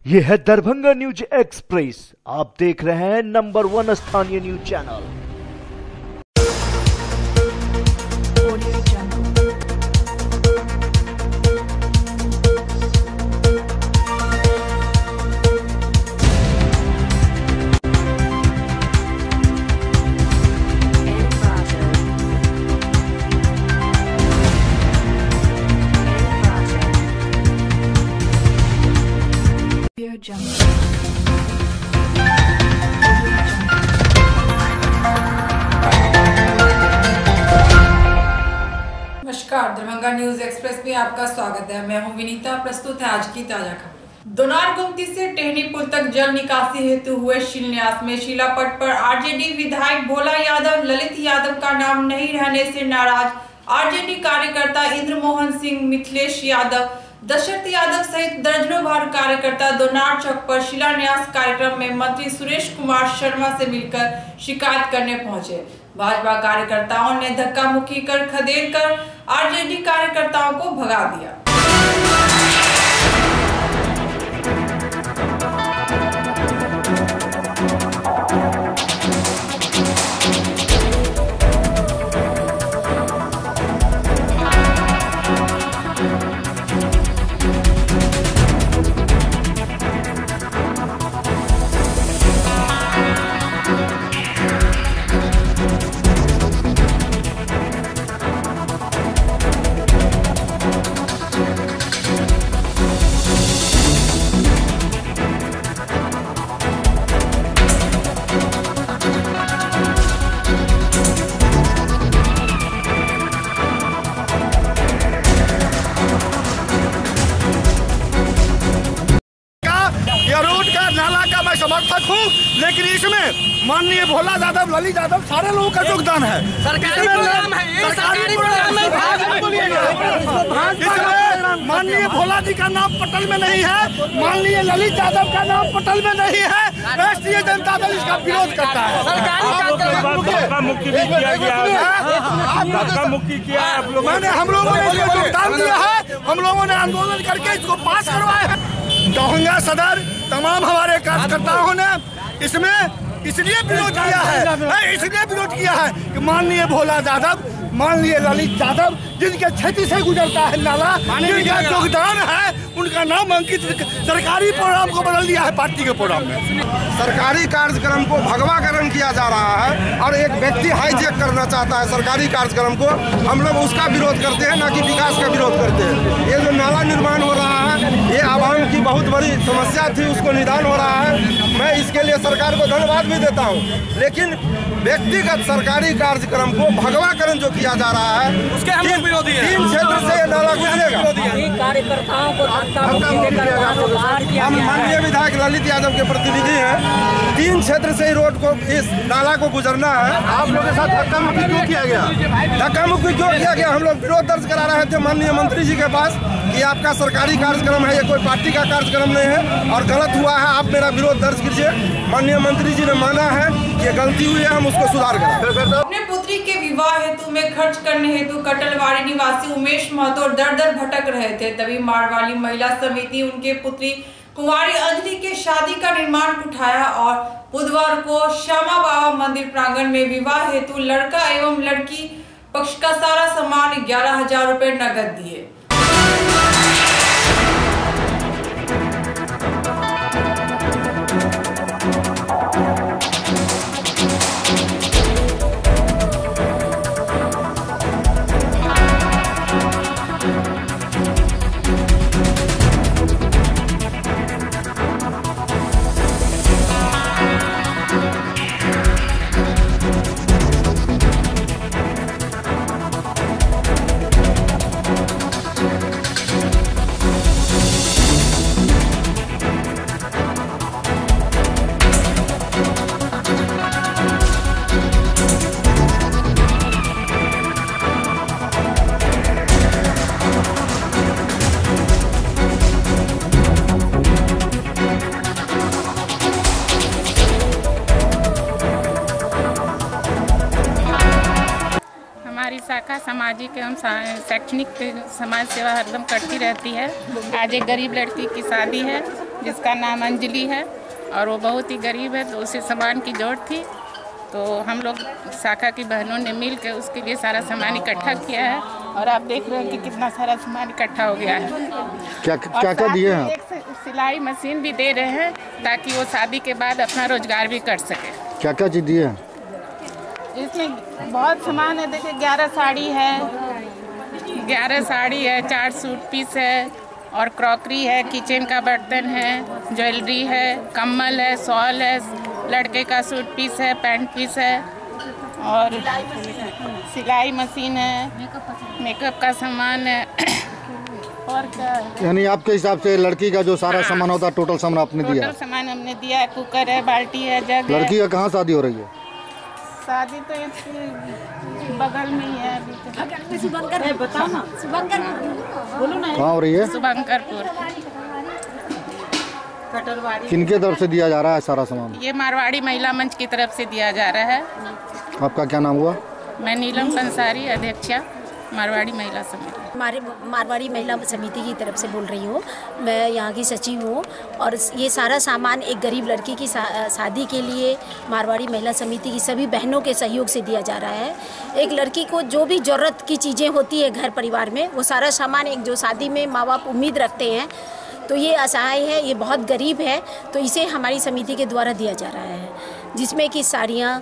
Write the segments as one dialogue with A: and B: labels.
A: ये है Darbhanga news express. आप देख रहे हैं नंबर 1 स्थानीय न्यूज चैनल।
B: नमस्कार, दरभंगा न्यूज एक्सप्रेस में आपका स्वागत है। मैं हूं विनीता। प्रस्तुत है आज की ताजा खबर। दोनार गुमती से टेहनी पुल तक जल निकासी हेतु हुए शिलान्यास में शिलापट पर आरजेडी विधायक भोला यादव, ललित यादव का नाम नहीं रहने से नाराज आरजेडी कार्यकर्ता इंद्र मोहन सिंह, मिथिलेश यादव, दशरथ यादव सहित दर्जनों भर कार्यकर्ता दोनार चौक पर शिलान्यास कार्यक्रम में मंत्री सुरेश कुमार शर्मा से मिलकर शिकायत करने पहुंचे। भाजपा कार्यकर्ताओं ने धक्का मुक्की कर खदेड़ कर आरजेडी कार्यकर्ताओं को भगा दिया।
C: रोड का नाला का मैं समर्थक हूँ, लेकिन इसमें माननीय भोला यादव, ललित यादव सारे लोगों का योगदान है। सरकारी प्रोग्राम है, माननीय भोला जी का नाम पटल में नहीं है, माननीय ललित यादव का नाम पटल में नहीं है। राष्ट्रीय जनता दल इसका विरोध करता है। मैंने हम लोगों ने इसको योगदान दिया है, हम लोगों ने आंदोलन करके इसको पास करवाया है। दरभंगा सदर तमाम हमारे कार्यकर्ताओं ने इसमें इसलिए विरोध किया है कि माननीय भोला यादव, माननीय ललित यादव जिनके क्षेत्र से गुजरता है नाला, जिनका योगदान है, उनका नाम अंकित सरकारी प्रोग्राम को बदल दिया है पार्टी के प्रोग्राम में।
D: सरकारी कार्यक्रम को भगवाकरण किया जा रहा है और एक व्यक्ति हाईजैक करना चाहता है सरकारी कार्यक्रम को। हम लोग उसका विरोध करते हैं, ना कि विकास का विरोध करते हैं। ये जो नाला निर्माण हो रहा है, ये आवाम की बहुत बड़ी समस्या थी, उसको निदान हो रहा है। मैं इसके लिए सरकार को धन्यवाद भी देता हूँ, लेकिन व्यक्तिगत सरकारी कार्यक्रम को भगवाकरण जो किया जा रहा है, उसके हम विरोधी हैं। 3 क्षेत्र से ये नाला गुजरेगा।
B: कार्यकर्ताओं को
D: हम माननीय विधायक ललित यादव के प्रतिनिधि हैं। 3 क्षेत्र से रोड को, इस नाला को गुजरना है।
C: आप लोगों के साथ धक्का मुक्की क्यों किया गया?
D: धक्का मुक्की क्यों किया गया? हम लोग विरोध दर्ज करा रहे थे माननीय मंत्री जी के पास कि आपका सरकारी कार्यक्रम है, ये कोई पार्टी का कार्यक्रम नहीं है और गलत हुआ है, आप मेरा विरोध दर्ज कीजिए। माननीय मंत्री जी ने माना है कि गलती हुई है, हम उसको सुधार करें।
B: अपने पुत्री के विवाह हेतु में खर्च करने हेतु कटलवाड़ी निवासी उमेश महतो दर भटक रहे थे। तभी मारवाड़ी महिला समिति उनके पुत्री कुंवारी अंजलि के शादी का निर्माण उठाया और बुधवार को श्यामा बाबा मंदिर प्रांगण में विवाह हेतु लड़का एवं लड़की पक्ष का सारा सामान 11,000 रुपए नगद दिए।
E: शाखा सामाजिक एवं शैक्षणिक समाज सेवा हरदम करती रहती है। आज एक गरीब लड़की की शादी है जिसका नाम अंजलि है और वो बहुत ही गरीब है, तो उसे सामान की ज़रूरत थी। तो हम लोग शाखा की बहनों ने मिल के उसके लिए सारा सामान इकट्ठा किया है और आप देख रहे हैं कि कितना सारा सामान इकट्ठा हो गया है।
F: क्या क्या क्या दिए हैं?
E: एक सिलाई मशीन भी दे रहे हैं ताकि वो शादी के बाद अपना रोजगार भी कर सके।
F: क्या क्या चीज़ दिए हैं?
E: इसमें बहुत सामान है, देखिए 11 साड़ी है, 4 सूट पीस है और क्रॉकरी है, किचन का बर्तन है, ज्वेलरी है, कम्बल है, शॉल है, लड़के का सूट पीस है, पैंट पीस है और सिलाई मशीन है, मेकअप का सामान है और क्या।
F: यानी आपके हिसाब से लड़की का जो सारा सामान होता है टोटल सामान आपने दिया?
E: टोटल सामान हमने दिया है, कुकर है, बाल्टी है, जग है।
F: लड़की का कहाँ शादी हो रही है?
E: शादी तो इसके बगल में ही है।
G: बताओ ना, बोलो ना।
F: कहाँ हो रही है?
E: शुभंकरपुर।
F: किनके तरफ से दिया जा रहा है सारा सामान?
E: ये मारवाड़ी महिला मंच की तरफ से दिया जा रहा है।
F: आपका क्या नाम हुआ?
E: मैं नीलम कंसारी, अध्यक्षा मारवाड़ी महिला समिति।
G: मारवाड़ी महिला समिति की तरफ से बोल रही हूँ। मैं यहाँ की सचिव हूँ और ये सारा सामान एक गरीब लड़की की शादी के लिए मारवाड़ी महिला समिति की सभी बहनों के सहयोग से दिया जा रहा है। एक लड़की को जो भी ज़रूरत की चीज़ें होती है घर परिवार में, वो सारा सामान एक जो शादी में माँ बाप उम्मीद रखते हैं, तो ये असहाय है, ये बहुत गरीब है, तो इसे हमारी समिति के द्वारा दिया जा रहा है, जिसमें कि साड़ियाँ,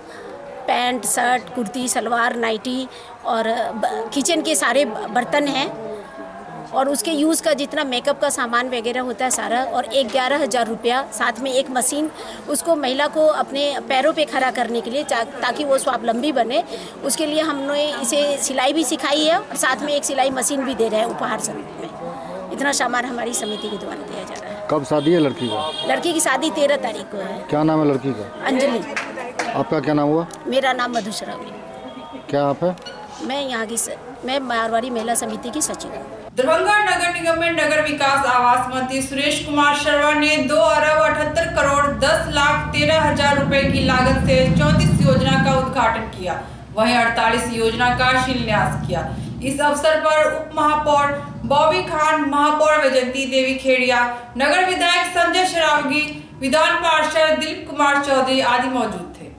G: pant, shirt, kurti, salwar, nightie और किचन के सारे बर्तन हैं और उसके यूज़ का जितना मेकअप का सामान वगैरह होता है सारा, और 11,000 रुपया, साथ में एक मशीन उसको महिला को अपने पैरों पे खड़ा करने के लिए, ताकि वो स्वावलंबी बने, उसके लिए हमने इसे सिलाई भी सिखाई है और साथ में एक सिलाई मशीन भी दे रहे हैं उपहार स्वरूप में। इतना सामान हमारी समिति के द्वारा दिया जा रहा है।
F: कब शादी है लड़की का?
G: लड़की की शादी 13 तारीख को है।
F: क्या नाम है लड़की का?
G: अंजलि।
F: आपका क्या नाम हुआ?
G: मेरा नाम मधुश्रावणी।
F: क्या आप है?
G: मैं यहाँ की मैं मारवाड़ी महिला समिति की सचिव हूँ।
B: दरभंगा नगर निगम में नगर विकास आवास मंत्री सुरेश कुमार शर्मा ने 2 अरब 78 करोड़ 10 लाख 13 हजार रुपए की लागत से 34 योजना का उद्घाटन किया, वहीं 48 योजना का शिलान्यास किया। इस अवसर पर उप महापौर बॉबी खान, महापौर वैजयंती देवी खेड़िया, नगर विधायक संजय शरावगी, विधान पार्षद दिलीप कुमार चौधरी आदि मौजूद थे।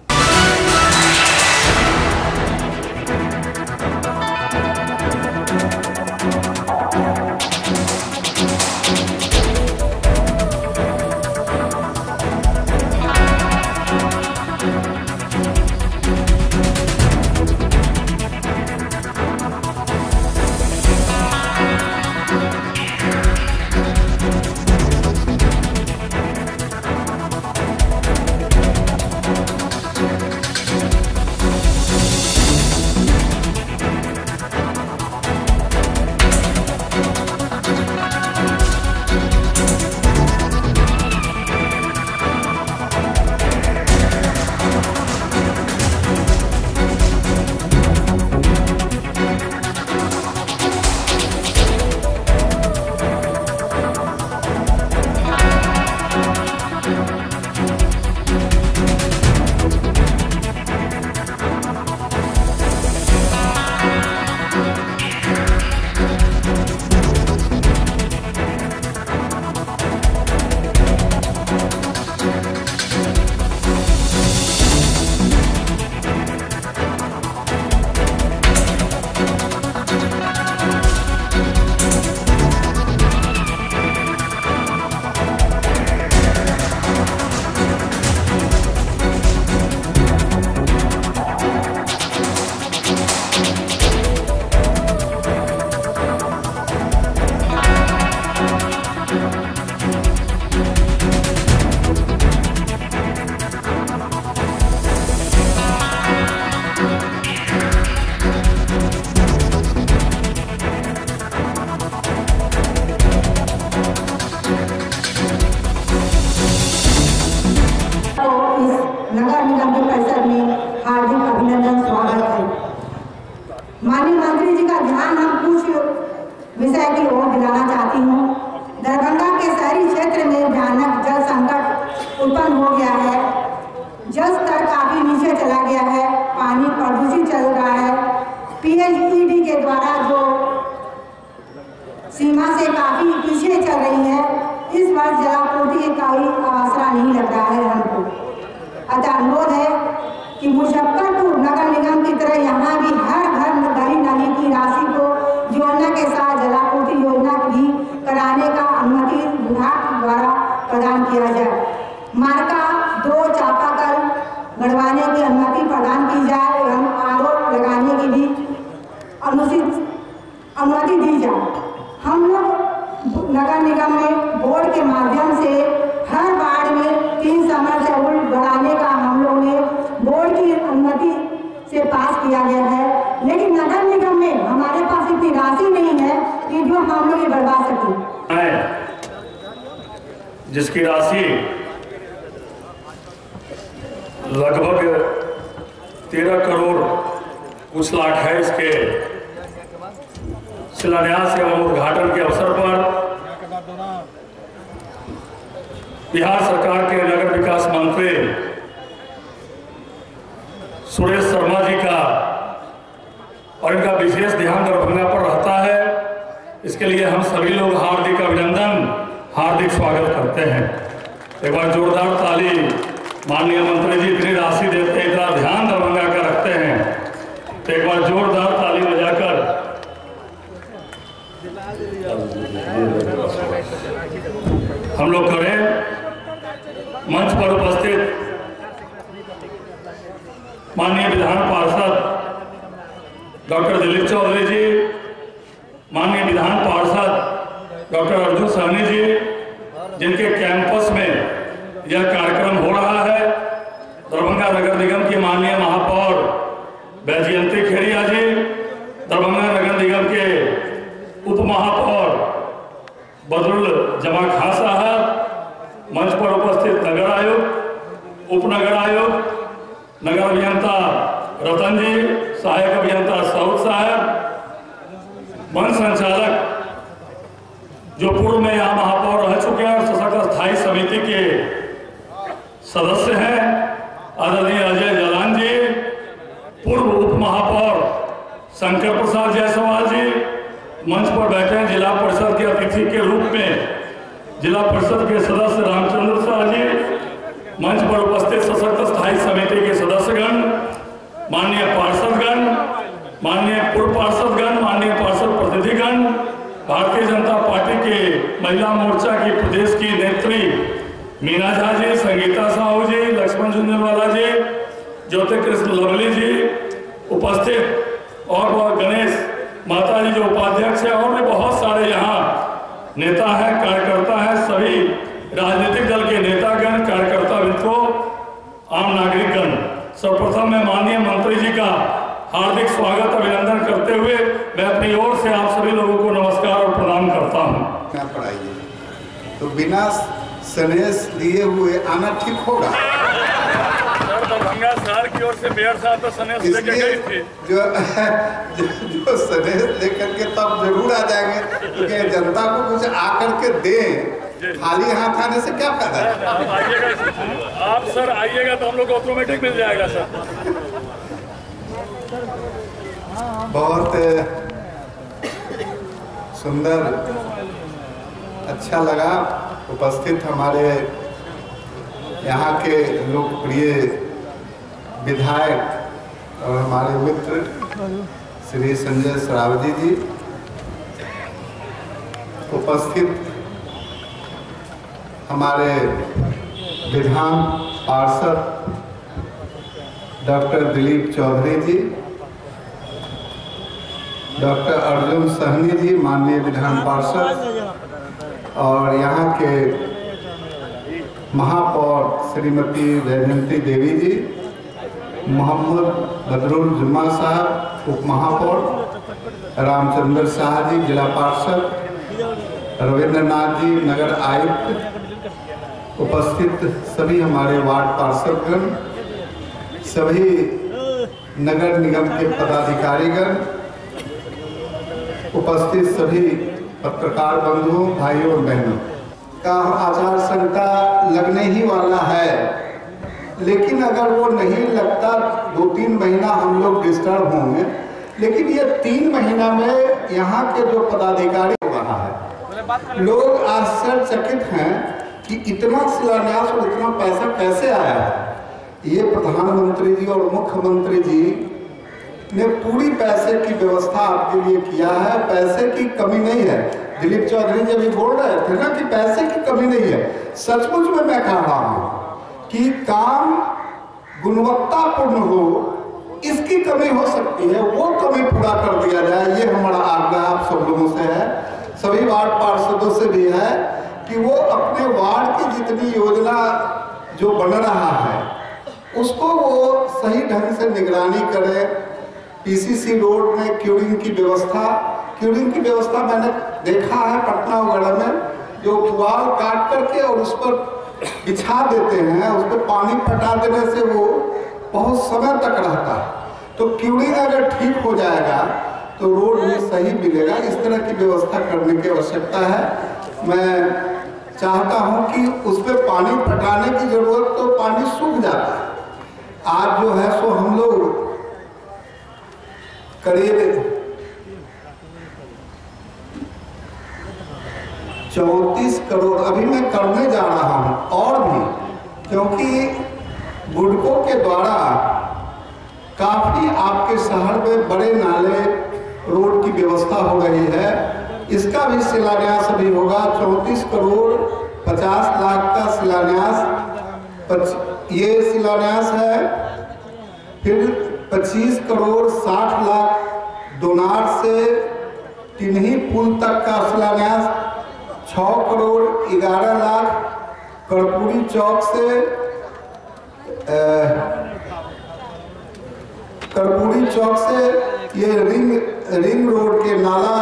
H: माननीय मंत्री जी का ध्यान हम कुछ विषय की ओर दिलाना चाहती हूँ। दरभंगा के शहरी क्षेत्र में भयानक जल संकट उत्पन्न हो गया है। जल स्तर काफी नीचे चला गया है, पानी प्रदूषित चल रहा है। पीएचईडी प्रदान किया जाए। मार्का 2 चापाकल गड़वाने की अनुमति प्रदान की जाए एवं आरोप लगाने की भी अनुमति दी जाए। हम लोग नगर निगम में बोर्ड के माध्यम से हर वार्ड में 3 समरसेबुल बढ़ाने का हम लोग ने बोर्ड की अनुमति से पास किया गया है, लेकिन नगर निगम में हमारे पास इतनी राशि नहीं है कि जो हम लोग ये बढ़वा सकें।
I: जिसकी राशि लगभग 13 करोड़ कुछ लाख है, इसके शिलान्यास एवं उद्घाटन के अवसर पर बिहार सरकार के नगर विकास मंत्री सुरेश शर्मा जी का और इनका विशेष ध्यान दरभंगा पर रहता है। इसके लिए हम सभी लोग हार्दिक अभिनंदन, हार्दिक स्वागत करते हैं। एक बार जोरदार ताली। माननीय मंत्री जी इतनी राशि देते हैं, इतना ध्यान दरभंगा का रखते हैं, तो एक बार जोरदार ताली बजाकर हम लोग करें। मंच पर उपस्थित माननीय विधान पार्षद डॉक्टर दिलीप चौधरी जी, माननीय विधान पार्षद डॉक्टर अर्जुन सहनी जी, जिनके कैंपस में यह कार्यक्रम हो रहा है, दरभंगा नगर निगम की माननीय महापौर बैजयंती खेड़िया जी, दरभंगा नगर निगम के उप महापौर बदरुल जमा खां साहब, मंच पर उपस्थित नगर आयुक्त, उप नगर आयुक्त, नगर अभियंता रतन जी, सहायक अभियंता सऊद साहब, वन संचालक जो पूर्व में यहाँ महापौर रह चुके हैं और सशक्त स्थायी समिति के सदस्य हैं, आदरणीय अजय जलान जी, पूर्व उप महापौर शंकर प्रसाद जायसवाल जी, मंच पर बैठे हैं जिला परिषद के अतिथि के रूप में जिला परिषद के सदस्य रामचंद्र शाह जी, मंच पर उपस्थित सशक्त स्थायी समिति के सदस्यगण, माननीय पार्षदगण, माननीय पूर्व पार्षदगण, माननीय पार्षद प्रतिनिधिगण, भारतीय जनता पार्टी के महिला मोर्चा की प्रदेश की नेत्री मीना झा जी, संगीता साहू जी, लक्ष्मण झुंझुनवाला जी, ज्योति कृष्ण लवली जी उपस्थित, और वह गणेश माता जी जो उपाध्यक्ष है, और भी बहुत सारे यहाँ नेता हैं, कार्यकर्ता हैं, सभी राजनीतिक दल के नेतागण, कार्यकर्ता मित्रों, आम नागरिकगण, सर्वप्रथम मैं माननीय मंत्री जी का हार्दिक स्वागत अभिनंदन करते हुए मैं अपनी ओर से आप सभी लोगों को नमस्कार और प्रणाम करता हूँ।
J: पढ़ाइए तो बिना सनेस लिए हुए आना ठीक होगा।
I: दरभंगा शहर की ओर से मेयर साहब तो सनेस लेकर गए थे, जो सनेस लेकर के तब जरूर आ जाएंगे, क्योंकि जनता को कुछ आकर के दें, खाली हाथ आने से क्या फायदा है। आप सर आइएगा तो हम लोग को ऑटोमेटिक मिल जाएगा सर।
J: बहुत सुंदर, अच्छा लगा उपस्थित हमारे यहाँ के लोकप्रिय विधायक और हमारे मित्र श्री संजय सरावगी जी, उपस्थित हमारे विधान पार्षद डॉक्टर दिलीप चौधरी जी, डॉक्टर अर्जुन सहनी जी, माननीय विधान पार्षद, और यहाँ के महापौर श्रीमती बैजयंती देवी जी, मोहम्मद बदरुल जुम्मा साहब उप महापौर, रामचंद्र शाह जी जिला पार्षद, रविंद्रनाथ जी नगर आयुक्त, उपस्थित सभी हमारे वार्ड पार्षदगण, सभी नगर निगम के पदाधिकारीगण, उपस्थित सभी पत्रकार बंधुओं, भाइयों और बहनों, का आचार संहिता लगने ही वाला है, लेकिन अगर वो नहीं लगता 2-3 महीना हम लोग डिस्टर्ब होंगे, लेकिन ये 3 महीना में यहाँ के जो पदाधिकारी हो रहा है, लोग आश्चर्यचकित हैं कि इतना शिलान्यास और इतना पैसा कैसे आया है। ये प्रधानमंत्री जी और मुख्यमंत्री जी ने पूरी पैसे की व्यवस्था आपके लिए किया है, पैसे की कमी नहीं है। दिलीप चौधरी जी अभी बोल रहे थे ना कि पैसे की कमी नहीं है, सचमुच में मैं कह रहा हूं कि काम गुणवत्तापूर्ण हो, इसकी कमी हो सकती है, वो कमी पूरा कर दिया जाए। ये हमारा आग्रह आप सब लोगों से है, सभी वार्ड पार्षदों से भी है कि वो अपने वार्ड की जितनी योजना जो बन रहा है उसको वो सही ढंग से निगरानी करे। पीसीसी रोड में क्यूरिंग की व्यवस्था मैंने देखा है पटना वगैरह में, जो पुआल काट करके और उस पर बिछा देते हैं, उस पर पानी पटा देने से वो बहुत समय तक रहता है। तो क्यूरिंग अगर ठीक हो जाएगा तो रोड भी सही मिलेगा। इस तरह की व्यवस्था करने की आवश्यकता है। मैं चाहता हूं कि उस पर पानी पटाने की जरूरत, तो पानी सूख जाता है। आज जो है सो हम लोग करीब 34 करोड़ अभी मैं करने जा रहा हूं, और भी, क्योंकि बुडको के द्वारा काफी आपके शहर में बड़े नाले रोड की व्यवस्था हो रही है, इसका भी शिलान्यास अभी होगा। 34 करोड़ 50 लाख का शिलान्यास, ये शिलान्यास है। फिर 25 करोड़ 60 लाख दोनार से टिन्ही पुल तक का शिलान्यास, 6 करोड़ 11 लाख कर्पूरी चौक से ये रिंग रोड के नाला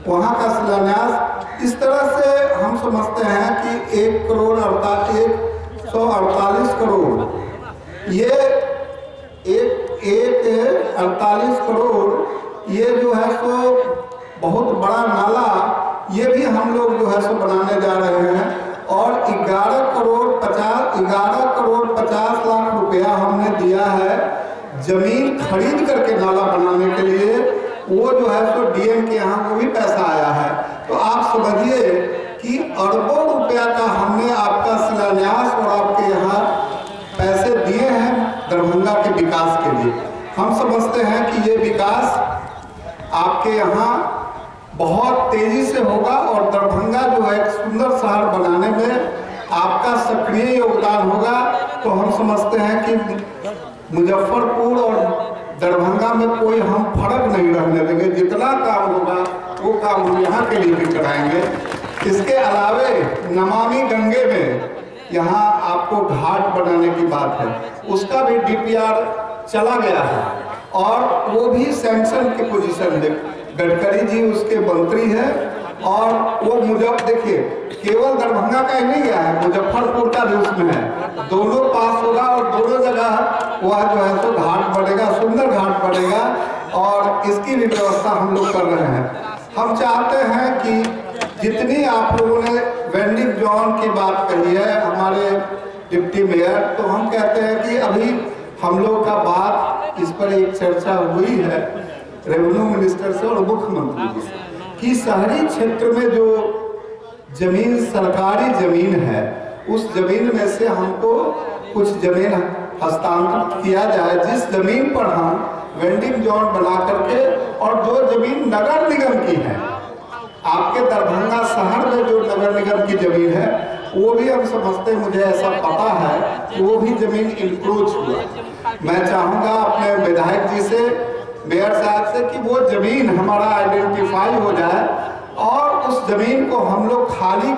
J: वहाँ का शिलान्यास। इस तरह से हम समझते हैं कि 148 करोड़ ये 48 करोड़ ये जो है सो बहुत बड़ा नाला, ये भी हम लोग जो है सो बनाने जा रहे हैं। और 11 करोड़ 50 लाख रुपया हमने दिया है जमीन खरीद करके नाला बनाने के लिए। वो जो है सो डीएम के यहाँ वो भी पैसा आया है। तो आप समझिए कि अरबों रुपया का हमने आपका शिलान्यास और आपके यहाँ पैसे दिए हैं दरभंगा के विकास के लिए। हम समझते हैं कि ये विकास आपके यहाँ बहुत तेजी से होगा और दरभंगा जो है एक सुंदर शहर बनाने में आपका सक्रिय योगदान होगा। तो हम समझते हैं कि मुजफ्फरपुर और दरभंगा में कोई हम फर्क नहीं रहने देंगे। जितना काम होगा वो काम हम यहाँ के लिए भी कराएंगे। इसके अलावे नमामि गंगे में यहाँ आपको घाट बनाने की बात है, उसका भी डीपीआर चला गया है और वो भी सैंक्शन की पोजीशन है। गडकरी जी उसके मंत्री हैं और वो देखिए केवल दरभंगा का ही नहीं गया है, मुजफ्फरपुर का भी उसमें है। दोनों पास होगा और दोनों जगह वह जो है तो घाट बनेगा, सुंदर घाट बनेगा और इसकी भी व्यवस्था हम लोग कर रहे हैं। हम चाहते हैं कि जितनी आप लोगों ने वेंडिंग जोन की बात कही है हमारे डिप्टी मेयर, तो हम कहते हैं कि अभी हम लोग का बात इस पर एक चर्चा हुई है रेवेन्यू मिनिस्टर से और मुख्यमंत्री से कि शहरी क्षेत्र में जो जमीन सरकारी जमीन है उस जमीन में से हमको कुछ जमीन हस्तांतरित किया जाए, जिस जमीन पर हम वेंडिंग जोन बना करके, और जो जमीन नगर निगम की है, आपके दरभंगा शहर में जो नगर निगम की जमीन है वो भी हम समझते, मुझे ऐसा पता है कि वो भी जमीन इंक्रोच हुआ। मैं चाहूँगा अपने विधायक जी से, मेयर साहब से कि वो जमीन हमारा आइडेंटिफाई हो जाए और उस जमीन को हम लोग खाली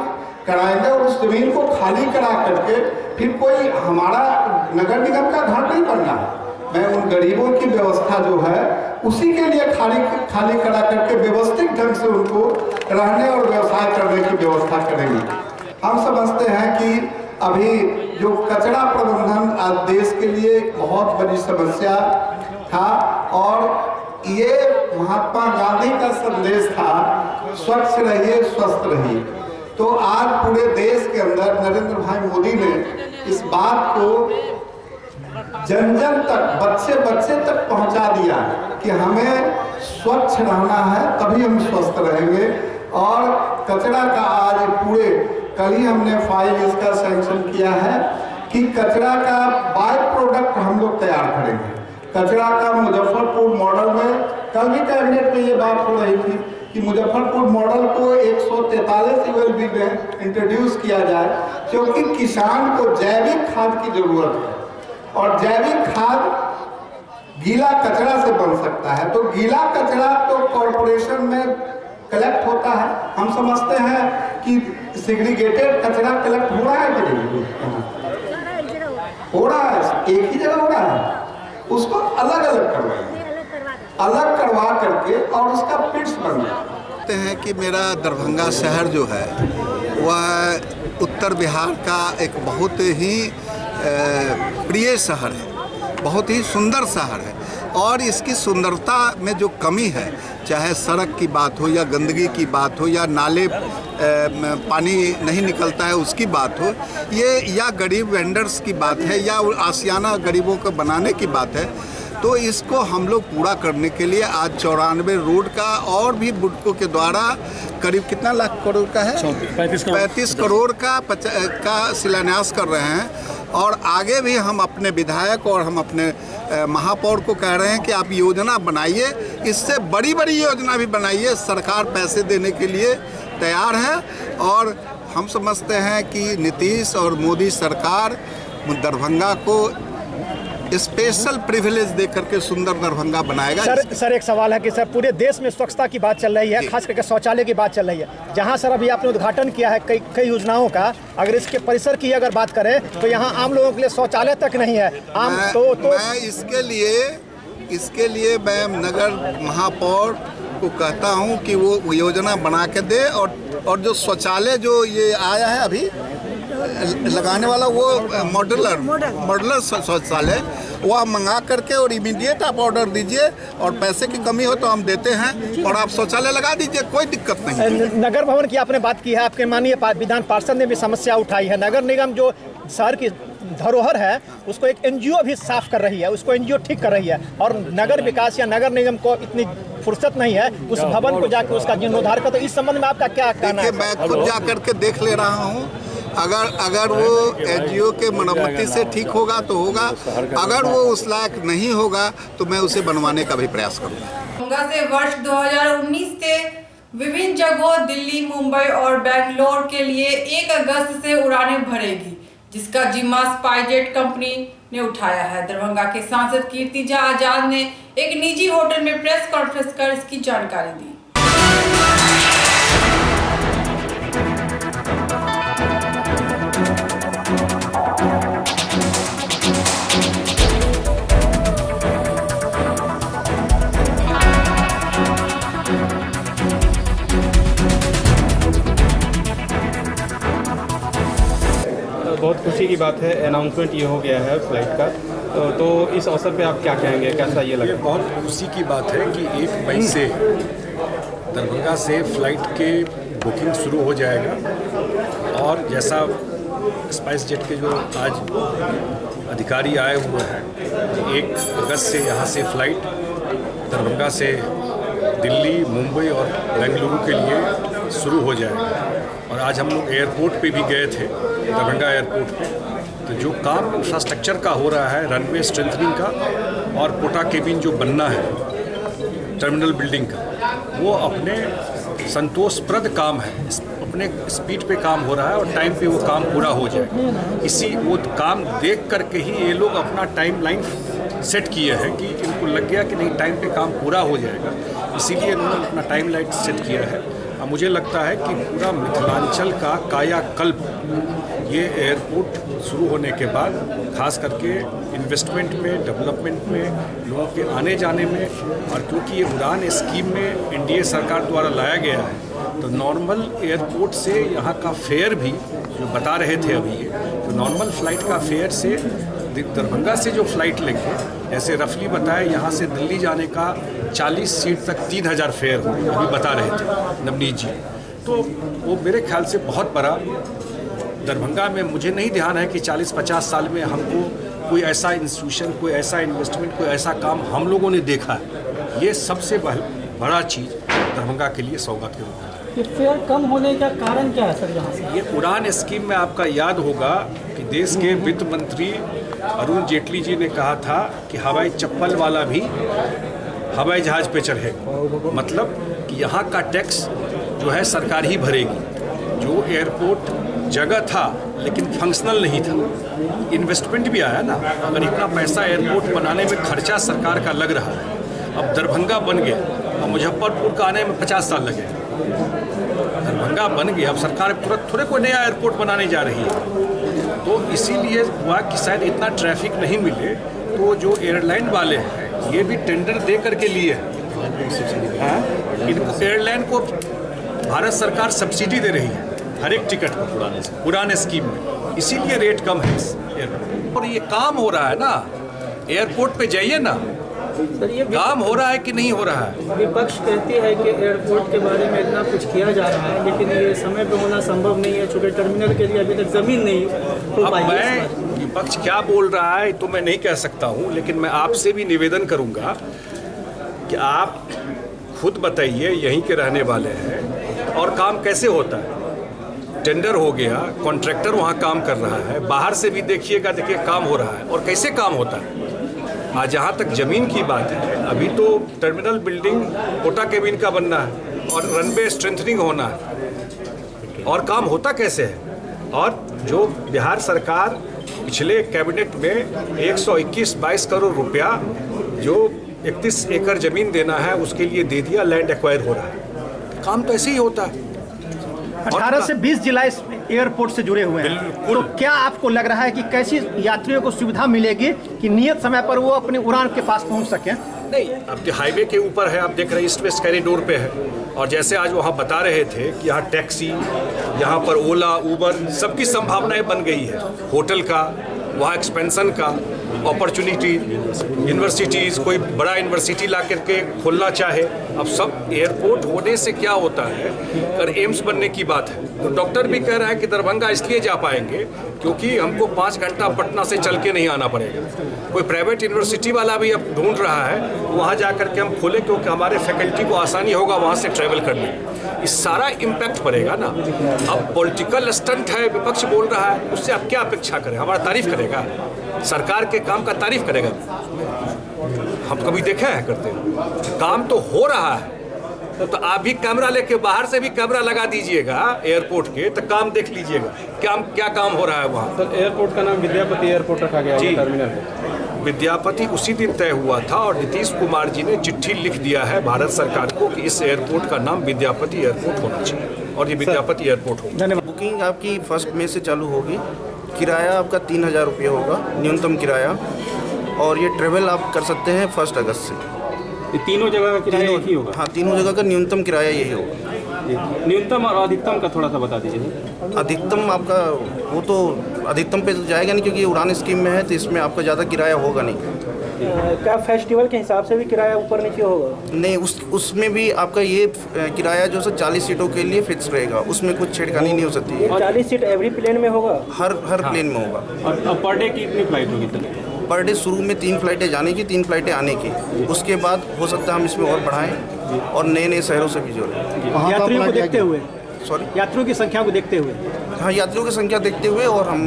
J: कराएंगे और उस जमीन को खाली करा करके फिर कोई हमारा नगर निगम का घर नहीं बनना है। मैं उन गरीबों की व्यवस्था जो है उसी के लिए खाली करा करके व्यवस्थित ढंग से उनको रहने और व्यवसाय करने की व्यवस्था करेंगे। हम समझते हैं कि अभी जो कचरा प्रबंधन आज देश के लिए बहुत बड़ी समस्या था और ये महात्मा गांधी का संदेश था, स्वच्छ रहिए स्वस्थ रहिए। तो आज पूरे देश के अंदर नरेंद्र भाई मोदी ने इस बात को जन जन तक, बच्चे बच्चे तक पहुंचा दिया कि हमें स्वच्छ रहना है तभी हम स्वस्थ रहेंगे। और कचरा का आज पूरे कल ही हमने फाइल इसका सैंक्शन किया है कि कचरा का बाय प्रोडक्ट हम लोग तैयार करेंगे। कचरा का मुजफ्फरपुर मॉडल में कल भी कैबिनेट में ये बात हो रही थी कि मुजफ्फरपुर मॉडल को 143 यूएलबी में इंट्रोड्यूस किया जाए, क्योंकि किसान को जैविक खाद की जरूरत है और जैविक खाद गीला कचरा से बन सकता है। तो गीला कचरा तो कॉरपोरेशन में कलेक्ट होता है, हम समझते हैं कि सेग्रीगेटेड कचरा कलेक्ट हो रहा है कि नहीं हो रहा है, एक ही जगह हो रहा है, उसको अलग अलग करवाइए, अलग करवा करके और उसका पिट्स बनते
D: हैं कि मेरा दरभंगा शहर जो है वह उत्तर बिहार का एक बहुत ही प्रिय शहर है, बहुत ही सुंदर शहर है और इसकी सुंदरता में जो कमी है, चाहे सड़क की बात हो या गंदगी की बात हो या नाले पानी नहीं निकलता है उसकी बात हो, ये या गरीब वेंडर्स की बात है या आशियाना गरीबों को बनाने की बात है, तो इसको हम लोग पूरा करने के लिए आज 94 रोड का और भी बुडको के द्वारा करीब कितना लाख करोड़ का है, 35 करोड़ का शिलान्यास कर रहे हैं। और आगे भी हम अपने विधायक और हम अपने महापौर को कह रहे हैं कि आप योजना बनाइए, इससे बड़ी बड़ी योजना भी बनाइए, सरकार पैसे देने के लिए तैयार है। और हम समझते हैं कि नीतीश और मोदी सरकार दरभंगा को स्पेशल प्रिविलेज दे करके सुंदर दरभंगा बनाएगा।
K: सर एक सवाल है कि सर पूरे देश में स्वच्छता की बात चल रही है, खास करके शौचालय की बात चल रही है, जहां सर अभी आपने उद्घाटन किया है कई योजनाओं का, अगर इसके परिसर की अगर बात करें तो यहाँ आम लोगों के लिए शौचालय तक नहीं है। मैं
D: इसके लिए मैं नगर महापौर को कहता हूँ कि वो योजना बना के दे और जो शौचालय जो ये आया है अभी लगाने वाला वो मॉडुलर शौचालय वो आप मंगा करके और इमीडिएट आप ऑर्डर दीजिए और पैसे की कमी हो तो हम देते हैं और आप शौचालय लगा दीजिए, कोई दिक्कत नहीं।
K: नगर भवन की आपने बात की है, आपके माननीय विधान पार्षद ने भी समस्या उठाई है। नगर निगम जो शहर की धरोहर है उसको एक एनजीओ भी साफ कर रही है, उसको एनजीओ ठीक कर रही है और नगर विकास या नगर निगम को इतनी फुर्सत नहीं है उस भवन को जाकर उसका जीर्णोद्धार का। तो इस संबंध में आपका क्या कहना है?
D: मैं खुद जा करके देख ले रहा हूँ, अगर वो एनजीओ के मरम्मती से ठीक होगा तो होगा, अगर वो उस लायक नहीं होगा तो मैं उसे बनवाने का भी प्रयास करूँगा।
B: दरभंगा से वर्ष 2019 से विभिन्न जगहों दिल्ली, मुंबई और बेंगलोर के लिए 1 अगस्त से उड़ानें भरेगी, जिसका जिम्मा स्पाइसजेट कंपनी ने उठाया है। दरभंगा के सांसद कीर्तिजा आजाद ने एक निजी होटल में प्रेस कॉन्फ्रेंस कर इसकी जानकारी दी।
L: बहुत खुशी की बात है, अनाउंसमेंट ये हो गया है फ्लाइट का, तो इस अवसर पे आप क्या कहेंगे, कैसा ये लगा?
M: बहुत खुशी की बात है कि 1 मई से दरभंगा से फ़्लाइट के बुकिंग शुरू हो जाएगा और जैसा स्पाइसजेट के जो आज अधिकारी आए हुए हैं, 1 अगस्त से यहाँ से फ़्लाइट दरभंगा से दिल्ली, मुंबई और बेंगलुरु के लिए शुरू हो जाएगा। और आज हम लोग एयरपोर्ट पे भी गए थे, दरभंगा एयरपोर्ट पे, तो जो काम इंफ्रास्ट्रक्चर का हो रहा है, रनवे स्ट्रेंथनिंग का और पोटा केबिन जो बनना है टर्मिनल बिल्डिंग का, वो अपने संतोषप्रद काम है, अपने स्पीड पे काम हो रहा है और टाइम पे वो काम पूरा हो जाए। इसी वो काम देख करके ही ये लोग अपना टाइम लाइन सेट किए हैं कि इनको लग गया कि नहीं टाइम पे काम पूरा हो जाएगा, इसीलिए इन्होंने अपना टाइम लाइन सेट किया है। मुझे लगता है कि पूरा मिथिलांचल का कायाकल्प ये एयरपोर्ट शुरू होने के बाद खास करके इन्वेस्टमेंट में, डेवलपमेंट में, लोगों के आने जाने में, और क्योंकि ये उड़ान स्कीम में एनडीए सरकार द्वारा लाया गया है तो नॉर्मल एयरपोर्ट से यहाँ का फेयर भी जो बता रहे थे अभी ये, तो नॉर्मल फ़्लाइट का फेयर से दरभंगा से जो फ़्लाइट लेंगे, जैसे रफली बताए यहाँ से दिल्ली जाने का 40 सीट तक 3000 फेयर हो, अभी बता रहे थे नवनीत जी, तो वो मेरे ख्याल से बहुत बड़ा दरभंगा में, मुझे नहीं ध्यान है कि 40-50 साल में हमको कोई ऐसा इंस्टीट्यूशन, कोई ऐसा इन्वेस्टमेंट, कोई ऐसा काम हम लोगों ने देखा है। ये सबसे बड़ा चीज़ दरभंगा के लिए सौगात के रूप में।
N: ये फेयर कम होने का कारण क्या है सर यहाँ से?
M: ये उड़ान स्कीम में आपका याद होगा कि देश के वित्त मंत्री अरुण जेटली जी ने कहा था कि हवाई चप्पल वाला भी हवाई जहाज़ पे चढ़ेगा, मतलब कि कि यहाँ का टैक्स जो है सरकार ही भरेगी। जो एयरपोर्ट जगह था लेकिन फंक्शनल नहीं था, इन्वेस्टमेंट भी आया ना। अगर इतना पैसा एयरपोर्ट बनाने में खर्चा सरकार का लग रहा है, अब दरभंगा बन गया और मुजफ्फरपुर का आने में 50 साल लगे। दरभंगा बन गया, अब सरकार तुरंत थोड़े कोई नया एयरपोर्ट बनाने जा रही है। तो इसीलिए हुआ कि शायद इतना ट्रैफिक नहीं मिले, तो जो एयरलाइन वाले हैं ये भी टेंडर दे करके लिए हैं। इनको एयरलाइन को भारत सरकार सब्सिडी दे रही है हर एक टिकट पर पुराने स्कीम में, इसीलिए रेट कम है इस एयरपोर्ट। और ये काम हो रहा है ना, एयरपोर्ट पे जाइए ना,
N: सर ये
M: काम हो रहा है कि नहीं हो रहा है।
N: विपक्ष कहती है कि एयरपोर्ट के बारे में इतना कुछ किया जा रहा है, लेकिन ये समय पे होना संभव नहीं है, चूँकि टर्मिनल के लिए अभी तक जमीन नहीं हो पाई है।
M: मैं विपक्ष क्या बोल रहा है तो मैं नहीं कह सकता हूँ, लेकिन मैं आपसे भी निवेदन करूँगा कि आप खुद बताइए, यहीं के रहने वाले हैं, और काम कैसे होता है। टेंडर हो गया, कॉन्ट्रैक्टर वहाँ काम कर रहा है, बाहर से भी देखिएगा, देखिए काम हो रहा है और कैसे काम होता है। आज जहाँ तक ज़मीन की बात है, अभी तो टर्मिनल बिल्डिंग कोटा केबिन का बनना है और रनवे स्ट्रेंथनिंग होना है, और काम होता कैसे है। और जो बिहार सरकार पिछले कैबिनेट में 121-22 करोड़ रुपया जो 31 एकड़ ज़मीन देना है उसके लिए दे दिया, लैंड एक्वायर हो रहा है। काम तो ऐसे ही होता है।
K: 18 से 20 जिला इस एयरपोर्ट से जुड़े हुए हैं, तो क्या आपको लग रहा है कि कैसी यात्रियों को सुविधा मिलेगी कि नियत समय पर वो अपनी उड़ान के पास पहुंच सकें?
M: नहीं, अब हाईवे के ऊपर है, आप देख रहे हैं ईस्ट वेस्ट कॉरिडोर पे है, और जैसे आज वहाँ बता रहे थे कि यहाँ टैक्सी, यहाँ पर ओला, उबर, सबकी संभावनाएं बन गई है। होटल का, वहाँ एक्सपेंशन का अपॉर्चुनिटी, यूनिवर्सिटीज़, कोई बड़ा यूनिवर्सिटी ला करके खोलना चाहे। अब सब एयरपोर्ट होने से क्या होता है, अगर एम्स बनने की बात है तो डॉक्टर भी कह रहा है कि दरभंगा इसलिए जा पाएंगे क्योंकि हमको 5 घंटा पटना से चल के नहीं आना पड़ेगा। कोई प्राइवेट यूनिवर्सिटी वाला भी अब ढूंढ रहा है वहाँ जा करके हम खोलें, क्योंकि हमारे फैकल्टी को आसानी होगा वहाँ से ट्रैवल करने। इस सारा इम्पैक्ट पड़ेगा ना। अब पॉलिटिकल स्टंट है, विपक्ष बोल रहा है, उससे आप क्या अपेक्षा करें? हमारा तारीफ करेगा? सरकार के काम का तारीफ करेगा? हम कभी देखे हैं करते? काम तो हो रहा है, तो आप भी कैमरा लेके बाहर से भी कैमरा लगा दीजिएगा एयरपोर्ट के, तो काम देख लीजिएगा क्या काम हो रहा है वहाँ।
L: तो एयरपोर्ट का नाम विद्यापति एयरपोर्ट रखा गया है टर्मिनल में।
M: विद्यापति उसी दिन तय हुआ था और नीतीश कुमार जी ने चिट्ठी लिख दिया है भारत सरकार को कि इस एयरपोर्ट का नाम विद्यापति एयरपोर्ट होना चाहिए और ये विद्यापति एयरपोर्ट होगा।
O: बुकिंग आपकी 1 मई से चालू होगी। किराया आपका 3000 रुपये होगा न्यूनतम किराया, और ये ट्रेवल आप कर सकते हैं 1 अगस्त से।
L: तीनों जगह का किराया एक ही होगा?
O: हाँ, तीनों जगह का न्यूनतम किराया यही होगा।
L: न्यूनतम और अधिकतम का थोड़ा सा बता दीजिए।
O: अधिकतम आपका वो तो अधिकतम पे तो जाएगा नहीं क्योंकि उड़ान स्कीम में है, तो इसमें आपका ज़्यादा किराया होगा नहीं।
N: क्या फेस्टिवल के हिसाब से भी किराया ऊपर नीचे होगा?
O: नहीं, उसमें भी आपका ये किराया जो है 40 सीटों के लिए फिक्स रहेगा, उसमें कुछ छेड़खानी नहीं हो सकती है।
N: 40 सीट एवरी प्लेन में होगा?
O: हर प्लेन में होगा।
L: और पर डे कितनी फ्लाइट होगी सर?
O: पर डे शुरू में 3 फ्लाइटें जाने की, 3 फ्लाइटें आने की। उसके बाद हो सकता है हम इसमें और बढ़ाएं और नए शहरों से भी जोड़ें।
K: यात्रियों को देखते हुए,
O: सॉरी,
K: यात्रियों की संख्या को देखते हुए।
O: हाँ, यात्रियों की संख्या देखते हुए और हम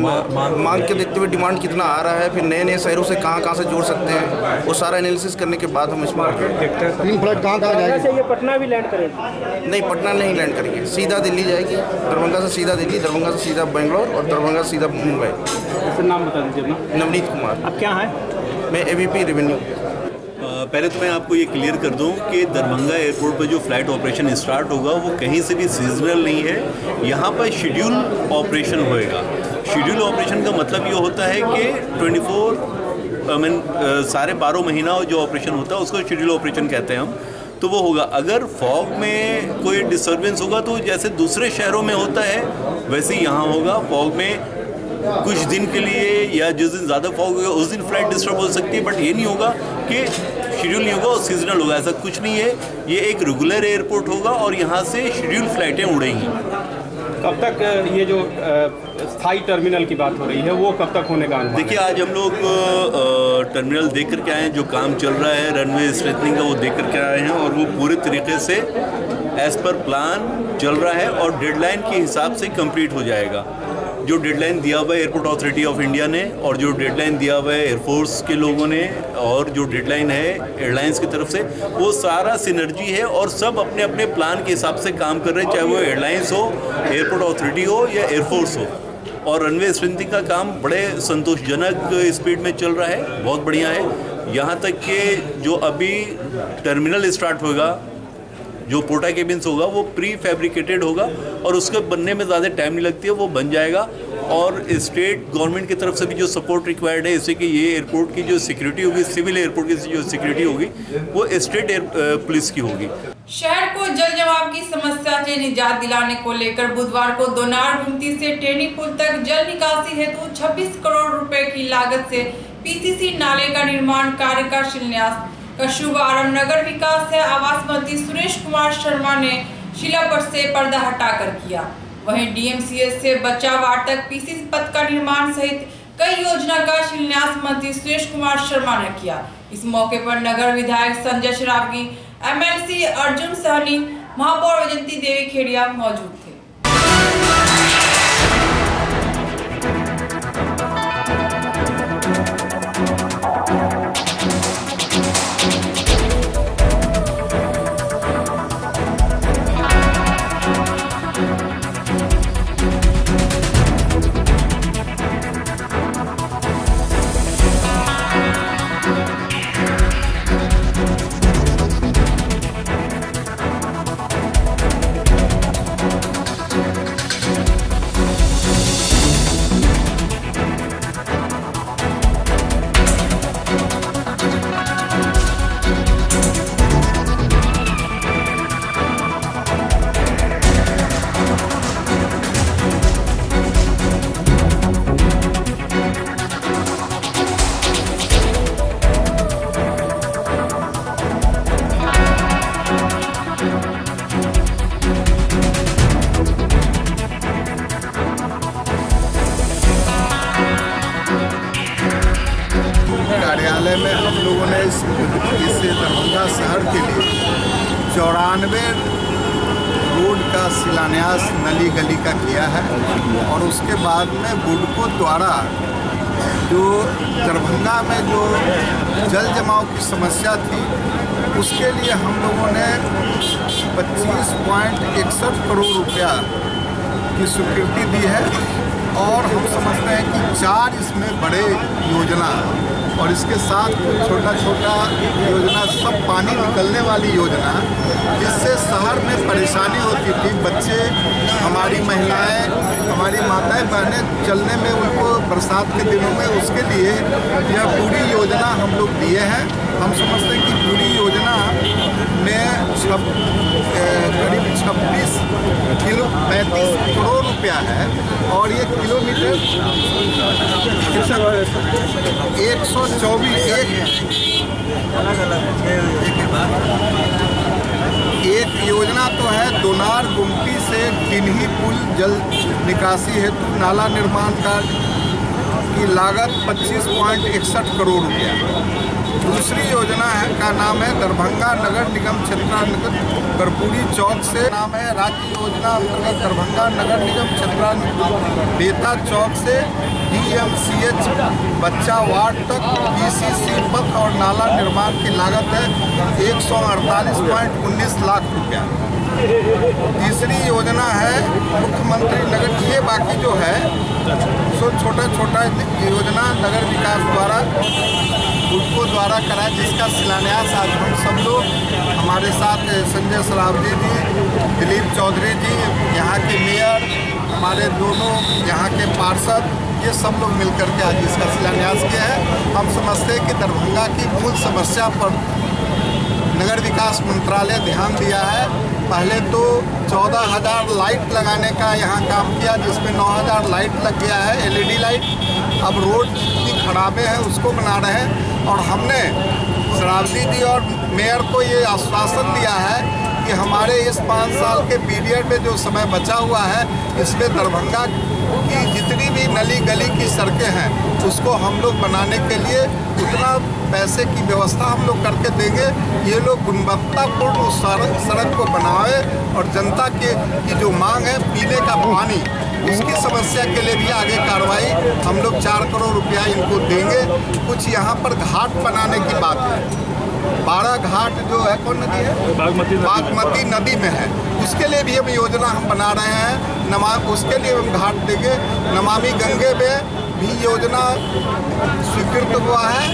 O: मांग के देखते हुए डिमांड कितना आ रहा है, फिर नए शहरों से कहाँ से जोड़ सकते हैं, वो सारा एनालिसिस करने के बाद हम इसमें देखते हैं।
F: 3 फ्लाइट कहाँ जाएगी?
N: ये पटना भी लैंड करेंगे?
O: नहीं, पटना नहीं लैंड करेंगे, सीधा दिल्ली जाएगी। दरभंगा से सीधा दिल्ली, दरभंगा से सीधा बेंगलोर और दरभंगा से सीधा मुंबई।
L: नाम बता दीजिए अपना।
O: नवनीत कुमार।
K: अब क्या है?
O: मैं AVP रेवेन्यू।
P: पहले तो मैं आपको ये क्लियर कर दूं कि दरभंगा एयरपोर्ट पर जो फ्लाइट ऑपरेशन स्टार्ट होगा वो कहीं से भी सीजनल नहीं है। यहाँ पर शेड्यूल ऑपरेशन होएगा। शेड्यूल ऑपरेशन का मतलब ये होता है कि 24 सारे 12 महीना जो ऑपरेशन होता है उसको शेड्यूल ऑपरेशन कहते हैं हम। तो वो होगा। अगर फॉग में कोई डिस्टर्बेंस होगा तो जैसे दूसरे शहरों में होता है वैसे ही यहाँ होगा। फॉग में कुछ दिन के लिए या जिस दिन ज़्यादा फॉग होगा उस दिन फ्लाइट डिस्टर्ब हो सकती है, बट ये नहीं होगा कि शेड्यूल नहीं होगा और सीजनल होगा, ऐसा कुछ नहीं है। ये एक रेगुलर एयरपोर्ट होगा और यहाँ से शेड्यूल फ्लाइटें उड़ेंगी।
L: कब तक ये जो स्थायी टर्मिनल की बात हो रही है वो कब तक होने का अनुमान?
P: देखिए, आज हम लोग टर्मिनल देख करके आए हैं, जो काम चल रहा है रनवे स्ट्रेटनिंग का वो देख करके आए हैं और वो पूरे तरीके से एज़ पर प्लान चल रहा है और डेडलाइन के हिसाब से कंप्लीट हो जाएगा। जो डेडलाइन दिया हुआ है एयरपोर्ट अथॉरिटी ऑफ इंडिया ने और जो डेडलाइन दिया हुआ है एयरफोर्स के लोगों ने और जो डेडलाइन है एयरलाइंस की तरफ से, वो सारा सिनर्जी है और सब अपने अपने प्लान के हिसाब से काम कर रहे हैं, चाहे वो एयरलाइंस हो, एयरपोर्ट अथॉरिटी हो या एयरफोर्स हो। और रनवे स्ट्रेंथिंग का काम बड़े संतोषजनक स्पीड में चल रहा है, बहुत बढ़िया है। यहाँ तक कि जो अभी टर्मिनल स्टार्ट होगा, जो पोर्टा केबिन्स होगा वो प्री फैब्रिकेटेड होगा और उसके बनने में ज़्यादा टाइम नहीं लगती है, वो बन जाएगा। और स्टेट गवर्नमेंट की तरफ से भी जो सपोर्ट रिक्वायर्ड है, इससे कि ये एयरपोर्ट की जो सिक्योरिटी होगी, सिविल एयरपोर्ट की जो सिक्योरिटी होगी, वो स्टेट पुलिस की होगी।
B: शहर को जल जमाव की समस्या से निजात दिलाने को लेकर बुधवार को दोनार गुमती से टेहनी पुल तक जल निकासी हेतु 26 करोड़ रुपए की लागत से पीसीसी नाले का निर्माण कार्य का शिलान्यास का शुभारंभ नगर विकास से आवास मंत्री सुरेश कुमार शर्मा ने शिलापट से पर्दा हटाकर किया। वहीं डीएमसीएच से बच्चा वार्ड तक पीसीसी पथ का निर्माण सहित कई योजना का शिलान्यास मंत्री सुरेश कुमार शर्मा ने किया। इस मौके पर नगर विधायक संजय शरावगी, एमएलसी अर्जुन सहनी, महापौर वैजंती देवी खेड़िया मौजूद थे।
J: कार्यालय में हम लोगों ने इस दरभंगा शहर के लिए 94 रोड का शिलान्यास नली गली का किया है और उसके बाद में बुडको द्वारा जो दरभंगा में जो जल जमाव की समस्या थी उसके लिए हम लोगों ने 25.61 करोड़ रुपया की स्वीकृति दी है और हम समझते हैं कि 4 इसमें बड़े योजना और इसके साथ छोटा छोटा योजना, सब पानी निकलने वाली योजना, जिससे शहर में परेशानी होती थी। बच्चे, हमारी महिलाएं, हमारी माताएं बहनें चलने में उनको बरसात के दिनों में, उसके लिए यह पूरी योजना हम लोग दिए हैं। हम समझते हैं कि पूरी योजना में करीब 36 करोड़ रुपया है और ये किलोमीटर 124 एक योजना तो है दोनार गुमटी से टिन्ही पुल जल निकासी हेतु नाला निर्माण की लागत 25.61 करोड़ रुपया। दूसरी योजना है का नाम है दरभंगा नगर निगम क्षेत्रांतर्गत कर्पूरी चौक से, नाम है राज्य योजना अंतर्गत दरभंगा नगर निगम क्षेत्रांतर्गत बेता चौक से डीएमसीएच बच्चा वार्ड तक पीसीसी पथ और नाला निर्माण की लागत है 148.19 लाख रुपया। तीसरी योजना है मुख्यमंत्री नगर, ये बाकी जो है सो छोटा छोटा योजना नगर विकास द्वारा बुडको द्वारा करा, जिसका शिलान्यास आज हम सब लोग, हमारे साथ संजय सरावगी जी, दिलीप चौधरी जी, यहाँ के मेयर, हमारे दोनों यहाँ के पार्षद, ये सब लोग मिलकर के आज इसका शिलान्यास किया है। हम समझते हैं कि दरभंगा की मूल समस्या पर नगर विकास मंत्रालय ध्यान दिया है। पहले तो 14,000 लाइट लगाने का यहाँ काम किया, जिसमें 9,000 लाइट लग गया है, एलईडी लाइट। अब रोड की खराबे हैं उसको बना रहे हैं और हमने शरावगी जी और मेयर को ये आश्वासन दिया है कि हमारे इस 5 साल के पीरियड में जो समय बचा हुआ है, इसमें दरभंगा की जितनी भी नली गली की सड़कें हैं उसको हम लोग बनाने के लिए उतना पैसे की व्यवस्था हम लोग करके देंगे। ये लोग गुणवत्तापूर्ण उस सड़क को बनाए और जनता की जो मांग है पीने का पानी,
D: उसकी समस्या के लिए भी आगे कार्रवाई हम लोग 4 करोड़ रुपया इनको देंगे। कुछ यहाँ पर घाट बनाने की बात है, 12 घाट जो है कौन नदी है, बागमती नदी में है, उसके लिए भी हम योजना हम बना रहे हैं। उसके लिए हम घाट देंगे। नमामि गंगे में भी योजना स्वीकृत हुआ है,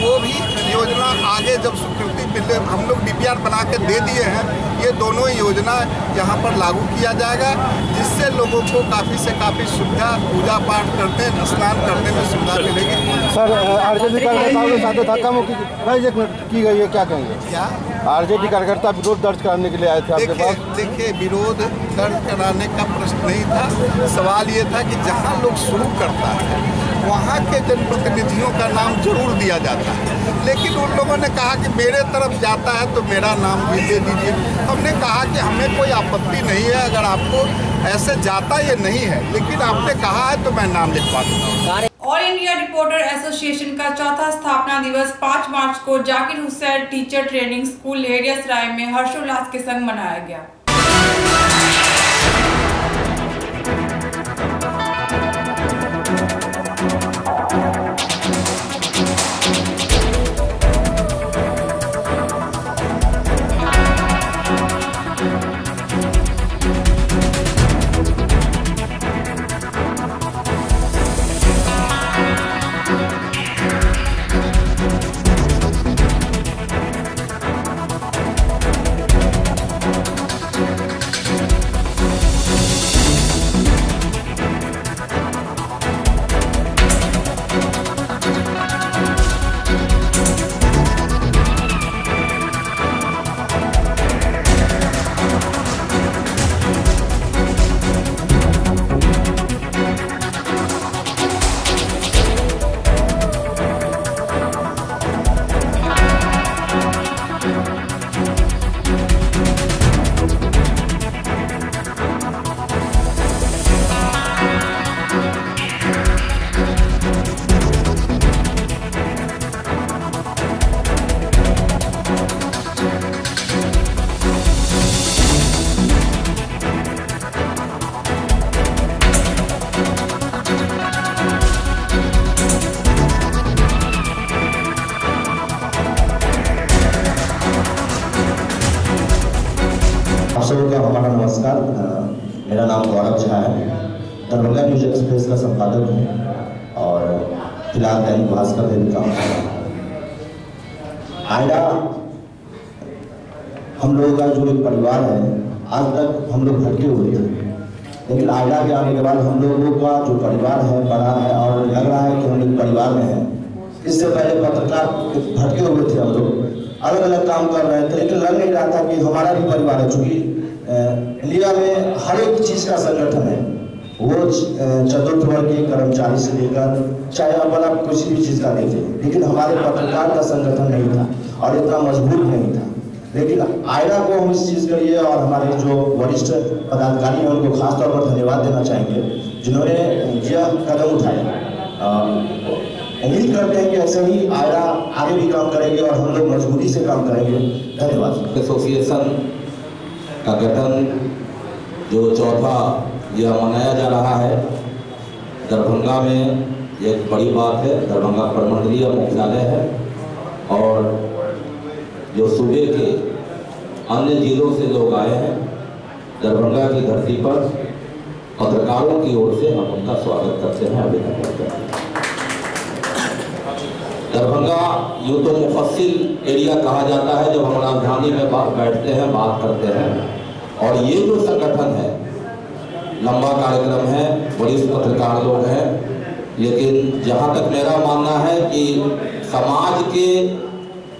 D: वो भी योजना आगे जब स्वीकृति मिले हम लोग DPR बना के दे दिए हैं। ये दोनों योजना यहाँ पर लागू किया जाएगा, जिससे लोगों को काफ़ी से काफ़ी सुविधा, पूजा पाठ करते स्नान करने में सुविधा मिलेगी।
F: सर RJD कार्यकर्ताओं के साथ धक्का मुक्की की गई है, क्या कहेंगे?
D: क्या
F: RJD कार्यकर्ता विरोध दर्ज कराने के लिए आए थे आपके पास?
D: देखिए, विरोध दर्ज कराने का प्रश्न नहीं था। सवाल ये था कि जहाँ लोग शुरू करता है वहाँ के जनप्रतिनिधियों का नाम जरूर दिया जाता है, लेकिन उन लोगों ने कहा कि मेरे तरफ जाता है तो मेरा नाम भी दे दीजिए। हमने कहा कि हमें कोई आपत्ति नहीं है, अगर आपको ऐसे जाता ये नहीं है, लेकिन आपने कहा है तो मैं नाम लिखवा दूँगा।
B: ऑल इंडिया रिपोर्टर एसोसिएशन का चौथा स्थापना दिवस 5 मार्च को Zakir Hussain teacher training school Laheriasarai में हर्षोल्लास के संग मनाया गया।
Q: हमारा नमस्कार। मेरा नाम गौरव झा है, दरभंगा न्यूज एक्सप्रेस का संपादक हूँ और फिलहाल दैनिक भास्कर में भी काम कर रहा हूँ। आयडा हम लोगों का जो एक परिवार है, आज तक हम लोग भटके हुए थे, लेकिन आयडा के आने के बाद हम लोगों का जो परिवार है बड़ा है और लग रहा है कि हम एक परिवार में हैं। इससे पहले पत्रकार भटके हुए थे, हम लोग अलग अलग काम कर रहे थे, लेकिन लग नहीं रहा था कि हमारा भी परिवार है। चूँकि इंडिया में हर एक चीज़ का संगठन है, वो चतुर्थ वर्ग के कर्मचारी से लेकर चाहे अब आप किसी भी चीज़ का देखें, लेकिन हमारे पत्रकार का संगठन नहीं था और इतना मजबूत नहीं था। लेकिन आयडा को हम इस चीज़ के लिए और हमारे जो वरिष्ठ पदाधिकारी हैं उनको खासतौर पर धन्यवाद देना चाहेंगे, जिन्होंने यह कदम उठाया। उम्मीद करते हैं कि ऐसे ही आयडा आगे भी काम करेंगे और हम लोग मजबूती से काम करेंगे। धन्यवाद।
R: एसोसिएशन का गठन जो चौथा यह मनाया जा रहा है दरभंगा में, एक बड़ी बात है। दरभंगा प्रमंडलीय मुख्यालय है और जो सूबे के अन्य जिलों से लोग आए हैं दरभंगा की धरती पर, पत्रकारों की ओर से हम उनका स्वागत करते हैं, अभिनंदन करते हैं। दरभंगा यूँ तो मुफस्सिल एरिया कहा जाता है जब हम राजधानी में बैठते हैं, बात करते हैं। और ये जो संगठन है, लंबा कार्यक्रम है, वरिष्ठ पत्रकार लोग हैं, लेकिन जहाँ तक मेरा मानना है कि समाज के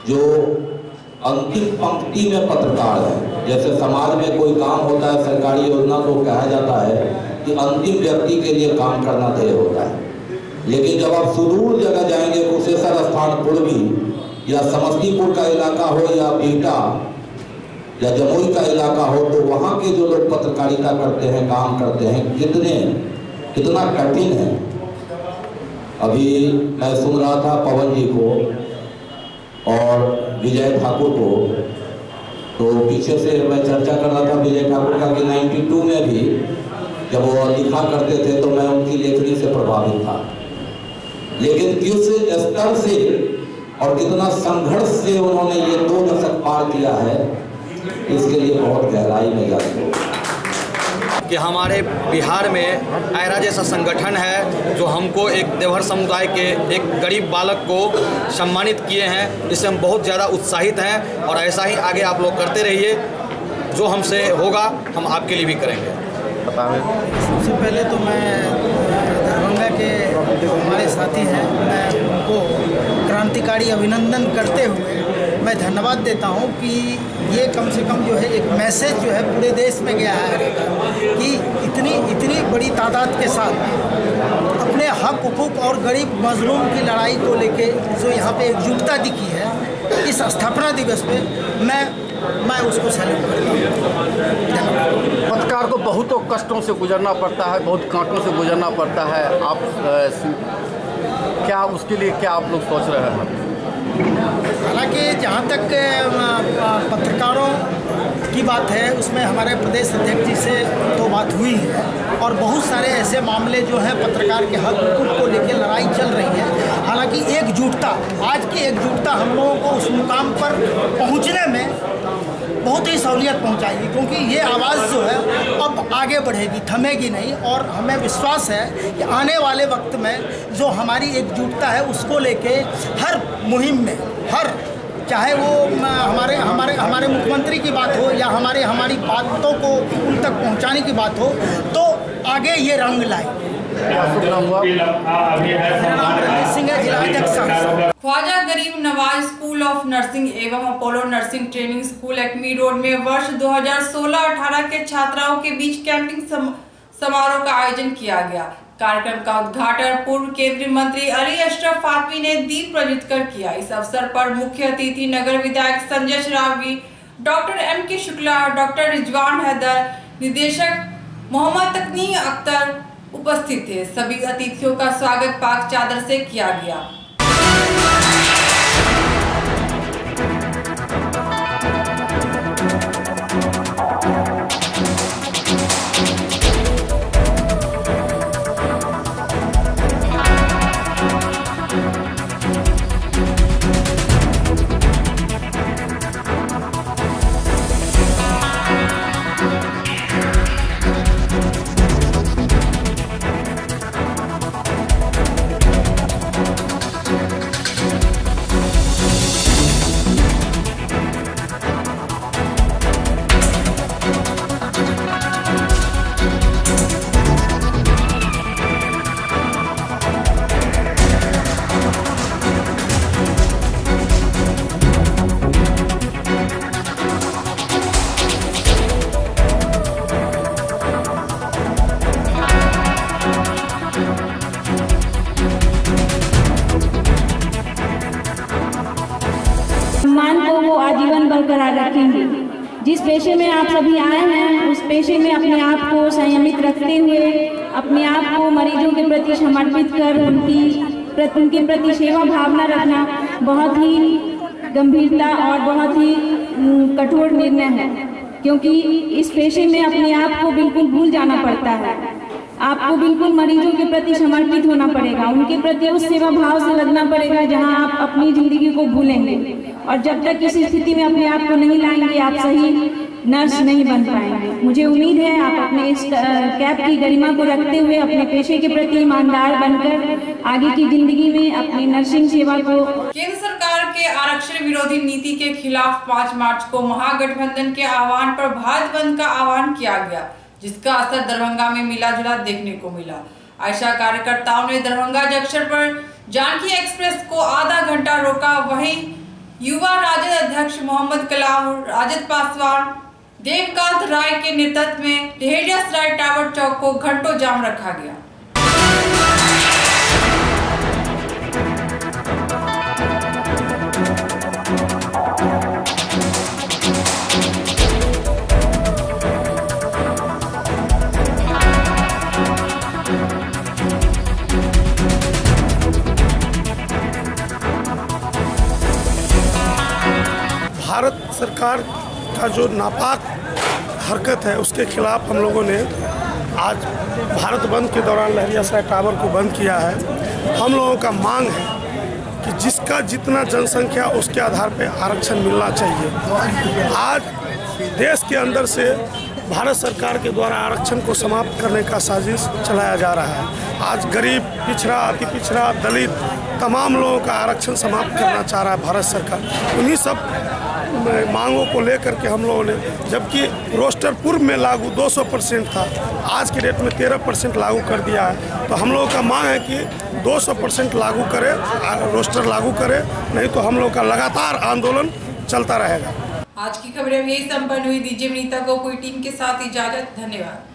R: जो अंतिम पंक्ति में पत्रकार है, जैसे समाज में कोई काम होता है सरकारी योजना तो कहा जाता है कि अंतिम व्यक्ति के लिए काम करना तय होता है, लेकिन जब आप सुदूर जगह जाएंगे, कुशेश्वर स्थान पूर्वी या समस्तीपुर का इलाका हो या बीटा या जमुई का इलाका हो, तो वहाँ के जो लोग पत्रकारिता करते हैं, काम करते हैं, कितना कठिन है। अभी मैं सुन रहा था पवन जी को और विजय ठाकुर को, तो पीछे से मैं चर्चा कर रहा था विजय ठाकुर का कि 92 में भी जब वो लिखा करते थे तो मैं उनकी लेखनी से प्रभावित था, लेकिन किस स्तर से और कितना संघर्ष से उन्होंने ये 2 दशक पार किया है, इसके लिए बहुत गहराई में जाते हैं
S: कि हमारे बिहार में आयरा जैसा संगठन है जो हमको एक देवहर समुदाय के एक गरीब बालक को सम्मानित किए हैं, इससे हम बहुत ज़्यादा उत्साहित हैं और ऐसा ही आगे आप लोग करते रहिए। जो हमसे होगा हम आपके लिए भी करेंगे।
N: सबसे पहले तो मैं दरभंगा के हमारे साथी हैं, मैं उनको क्रांतिकारी अभिनंदन करते हुए मैं धन्यवाद देता हूं कि ये कम से कम जो है एक मैसेज जो है पूरे देश में गया है कि इतनी बड़ी तादाद के साथ अपने हक हुकूक और गरीब मजलूम की लड़ाई को लेके जो यहाँ पे एकजुटता दिखी है, इस स्थापना दिवस पे मैं उसको सैल्यूट करता हूँ।
T: पत्रकार को बहुत कष्टों से गुजरना पड़ता है, बहुत कांटों से गुजरना पड़ता है। आप क्या उसके लिए क्या आप लोग सोच रहे हैं?
N: हालांकि जहाँ तक पत्रकारों की बात है उसमें हमारे प्रदेश अध्यक्ष जी से तो बात हुई है और बहुत सारे ऐसे मामले जो हैं पत्रकार के हक हुकूक को लेकर लड़ाई चल रही है। हालांकि एकजुटता, आज की एकजुटता हम लोगों को उस मुकाम पर पहुँचने में बहुत ही सहूलियत पहुंचाएगी, क्योंकि ये आवाज़ जो है अब आगे बढ़ेगी, थमेगी नहीं। और हमें विश्वास है कि आने वाले वक्त में जो हमारी एकजुटता है उसको लेके हर मुहिम में, चाहे वो हमारे मुख्यमंत्री की बात हो या हमारी बातों को उन तक पहुंचाने की बात हो, तो आगे ये रंग लाए।
B: ख्वाजा गरीब नवाज स्कूल ऑफ नर्सिंग एवं Apollo nursing training school acme road में वर्ष 2016-18 के छात्राओं के बीच कैंपिंग समारोह का आयोजन किया गया। कार्यक्रम का उद्घाटन पूर्व केंद्रीय मंत्री अली अशरफ फातमी ने दीप प्रज्वलित कर किया। इस अवसर पर मुख्य अतिथि नगर विधायक Sanjay Saraogi, doctor M.K. Shukla, doctor Rizwan Haider, निदेशक मोहम्मद तकनी अख्तर उपस्थित थे। सभी अतिथियों का स्वागत पाक चादर से किया गया।
U: जिस पेशे में आप सभी आए हैं उस पेशे में अपने आप को संयमित रखते हुए अपने आप को मरीजों के प्रति समर्पित कर उनके प्रति सेवा भावना रखना बहुत ही गंभीरता और बहुत ही कठोर निर्णय है, क्योंकि इस पेशे में अपने आप को बिल्कुल भूल जाना पड़ता है। आपको बिल्कुल मरीजों के प्रति समर्पित होना पड़ेगा, उनके प्रति उस सेवा भाव से लगना पड़ेगा जहां आप अपनी जिंदगी को भूलेंगे। और जब तक इस स्थिति में अपने आप को नहीं लाएंगे आप सही नर्स नहीं बन पाएंगे। मुझे उम्मीद है आप अपने इस कैप की गरिमा को रखते हुए अपने पेशे के प्रति ईमानदार बनकर आगे की जिंदगी में अपनी नर्सिंग सेवा को।
B: केंद्र सरकार के आरक्षण विरोधी नीति के खिलाफ 5 मार्च को महागठबंधन के आह्वान पर भारत बंद का आह्वान किया गया, जिसका असर दरभंगा में मिला जुला देखने को मिला। आयशा कार्यकर्ताओं ने दरभंगा जंक्शन पर जानकी एक्सप्रेस को आधा घंटा रोका। वहीं युवा राजद अध्यक्ष मोहम्मद कलाम, राजद पासवान देवकांत राय के नेतृत्व में ढेरिया सराय टावर चौक को घंटों जाम रखा गया।
C: भारत सरकार का जो नापाक हरकत है उसके खिलाफ हम लोगों ने आज भारत बंद के दौरान लहरियासराय टावर को बंद किया है। हम लोगों का मांग है कि जिसका जितना जनसंख्या उसके आधार पर आरक्षण मिलना चाहिए। आज देश के अंदर से भारत सरकार के द्वारा आरक्षण को समाप्त करने का साजिश चलाया जा रहा है। आज गरीब, पिछड़ा, अति पिछड़ा, दलित तमाम लोगों का आरक्षण समाप्त करना चाह रहा है भारत सरकार। उन्हीं सब मांगों को लेकर के हम लोगों ने, जबकि रोस्टर पूर्व में लागू 200% था, आज के डेट में 13% लागू कर दिया है। तो हम लोगों का मांग है कि 200% लागू करे, रोस्टर लागू करे, नहीं तो हम लोगों का लगातार आंदोलन चलता रहेगा।
B: आज की खबरें यही संपन्न हुई। दीजिए विनीता को पूरी टीम के साथ इजाजत। धन्यवाद।